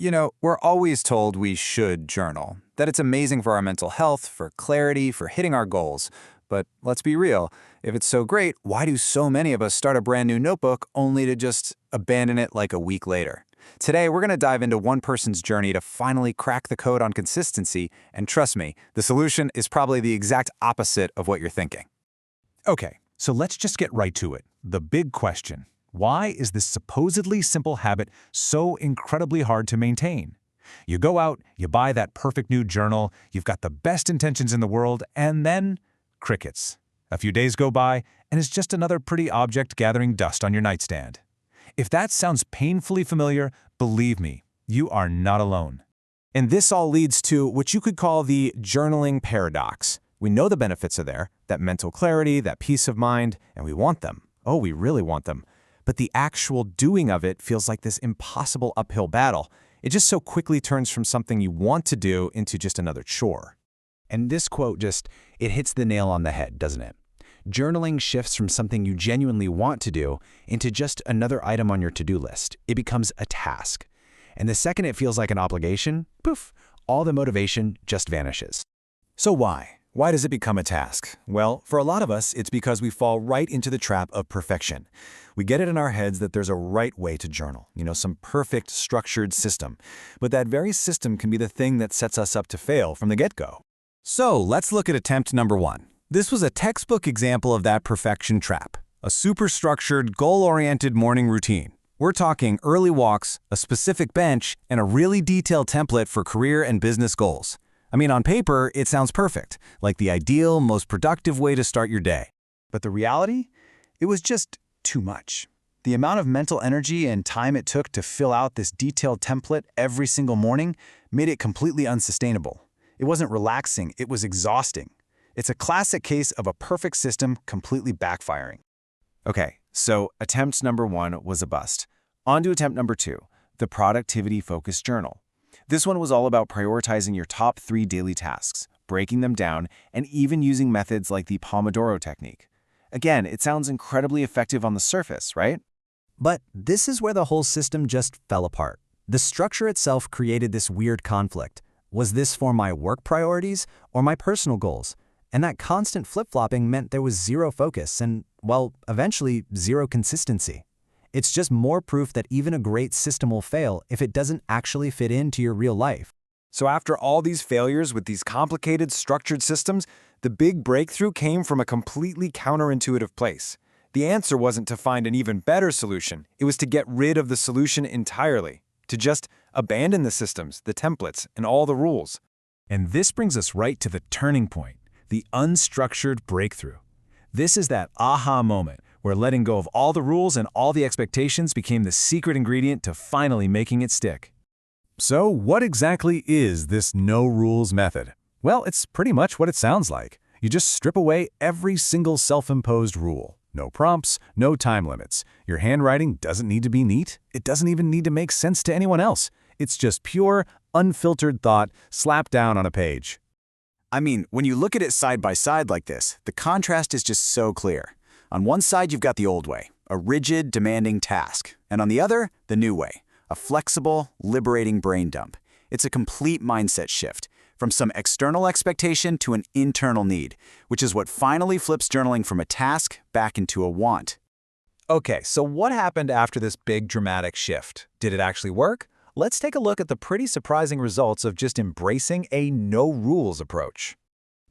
We're always told we should journal, that it's amazing for our mental health, for clarity, for hitting our goals. But let's be real, if it's so great, why do so many of us start a brand new notebook only to just abandon it like a week later? Today, we're going to dive into one person's journey to finally crack the code on consistency, and trust me, the solution is probably the exact opposite of what you're thinking. Okay, so let's just get right to it. The big question. Why is this supposedly simple habit so incredibly hard to maintain? You go out, you buy that perfect new journal, you've got the best intentions in the world, and then crickets. A few days go by, and it's just another pretty object gathering dust on your nightstand. If that sounds painfully familiar, believe me, you are not alone. And this all leads to what you could call the journaling paradox. We know the benefits are there, that mental clarity, that peace of mind, and we want them. Oh, we really want them. But the actual doing of it feels like this impossible uphill battle. It just so quickly turns from something you want to do into just another chore. And this quote it hits the nail on the head, doesn't it? Journaling shifts from something you genuinely want to do into just another item on your to-do list. It becomes a task. And the second it feels like an obligation, poof, all the motivation just vanishes. So why? Why does it become a task? Well, for a lot of us, it's because we fall right into the trap of perfection. We get it in our heads that there's a right way to journal, some perfect, structured system. But that very system can be the thing that sets us up to fail from the get-go. So let's look at attempt number 1. This was a textbook example of that perfection trap, a super structured, goal-oriented morning routine. We're talking early walks, a specific bench, and a really detailed template for career and business goals. I mean, on paper, it sounds perfect, like the ideal, most productive way to start your day. But the reality? It was just too much. The amount of mental energy and time it took to fill out this detailed template every single morning made it completely unsustainable. It wasn't relaxing, it was exhausting. It's a classic case of a perfect system completely backfiring. Okay, so attempt number 1 was a bust. On to attempt number 2, the productivity-focused journal. This one was all about prioritizing your top 3 daily tasks, breaking them down, and even using methods like the Pomodoro technique. Again, it sounds incredibly effective on the surface, right? But this is where the whole system just fell apart. The structure itself created this weird conflict. Was this for my work priorities or my personal goals? And that constant flip-flopping meant there was zero focus and, well, eventually zero consistency. It's just more proof that even a great system will fail if it doesn't actually fit into your real life. So after all these failures with these complicated, structured systems, the big breakthrough came from a completely counterintuitive place. The answer wasn't to find an even better solution. It was to get rid of the solution entirely, to just abandon the systems, the templates, and all the rules. And this brings us right to the turning point, the unstructured breakthrough. This is that aha moment where letting go of all the rules and all the expectations became the secret ingredient to finally making it stick. So what exactly is this no-rules method? Well, it's pretty much what it sounds like. You just strip away every single self-imposed rule. No prompts, no time limits. Your handwriting doesn't need to be neat. It doesn't even need to make sense to anyone else. It's just pure, unfiltered thought slapped down on a page. I mean, when you look at it side by side like this, the contrast is just so clear. On one side, you've got the old way, a rigid, demanding task. And on the other, the new way, a flexible, liberating brain dump. It's a complete mindset shift, from some external expectation to an internal need, which is what finally flips journaling from a task back into a want. Okay, so what happened after this big dramatic shift? Did it actually work? Let's take a look at the pretty surprising results of just embracing a no-rules approach.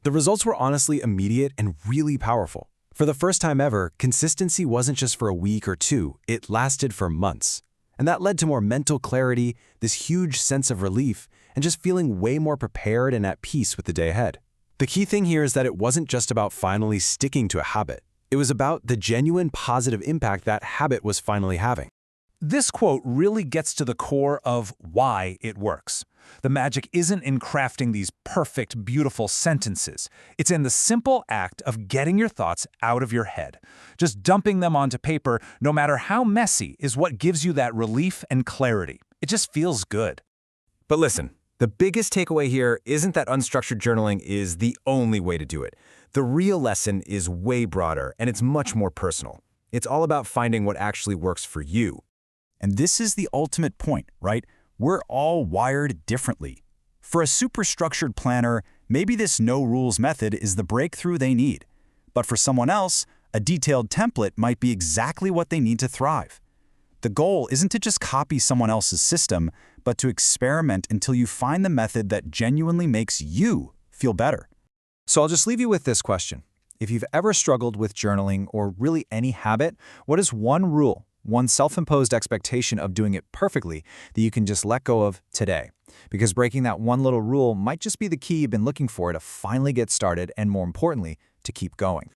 The results were honestly immediate and really powerful. For the first time ever, consistency wasn't just for a week or two, it lasted for months. And that led to more mental clarity, this huge sense of relief, and just feeling way more prepared and at peace with the day ahead. The key thing here is that it wasn't just about finally sticking to a habit. It was about the genuine positive impact that habit was finally having. This quote really gets to the core of why it works. The magic isn't in crafting these perfect, beautiful sentences. It's in the simple act of getting your thoughts out of your head. Just dumping them onto paper, no matter how messy, is what gives you that relief and clarity. It just feels good. But listen, the biggest takeaway here isn't that unstructured journaling is the only way to do it. The real lesson is way broader, and it's much more personal. It's all about finding what actually works for you. And this is the ultimate point, right? We're all wired differently. For a super-structured planner, maybe this no-rules method is the breakthrough they need. But for someone else, a detailed template might be exactly what they need to thrive. The goal isn't to just copy someone else's system, but to experiment until you find the method that genuinely makes you feel better. So I'll just leave you with this question. If you've ever struggled with journaling or really any habit, what is one rule, one self-imposed expectation of doing it perfectly that you can just let go of today? Because breaking that one little rule might just be the key you've been looking for to finally get started and, more importantly, to keep going.